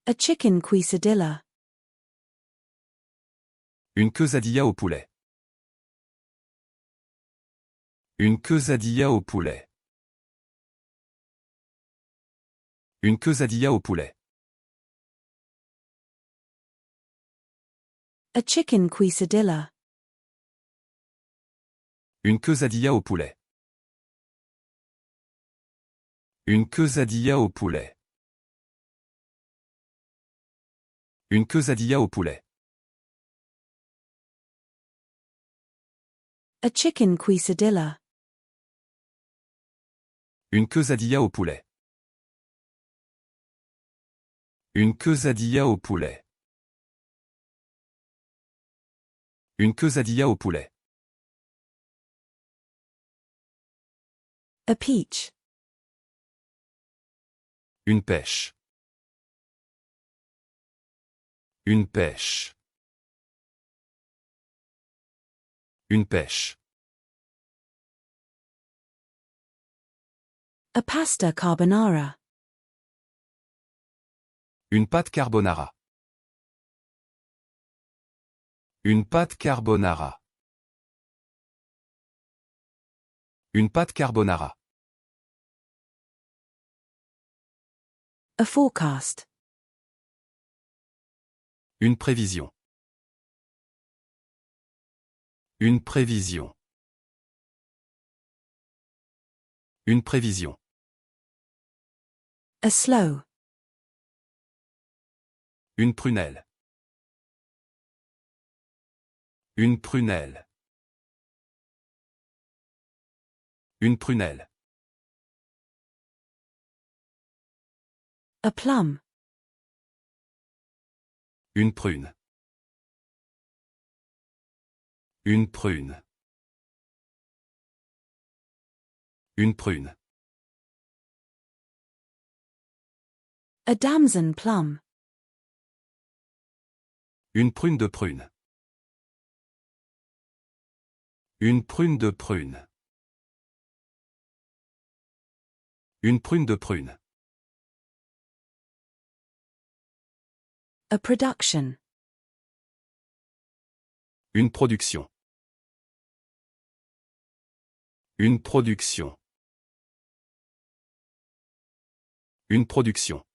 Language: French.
A chicken quesadilla. Une quesadilla au poulet. Une quesadilla au poulet. Une quesadilla au poulet. A chicken quesadilla. Une quesadilla au poulet. Une quesadilla au poulet. Une quesadilla au poulet. A chicken quesadilla. Une quesadilla au poulet. Une quesadilla au poulet. Une quesadilla au poulet. A peach. Une pêche. Une pêche. Une pêche. A pasta carbonara. Une pâte carbonara. Une pâte carbonara. Une pâte carbonara. A forecast. Une prévision. Une prévision. Une prévision. A sloe. Une prunelle. Une prunelle. Une prunelle. A plum. Une prune. Une prune. Une prune. A damson plum. Une prune de prune. Une prune de prune. Une prune de prune. A production. Une production. Une production. Une production.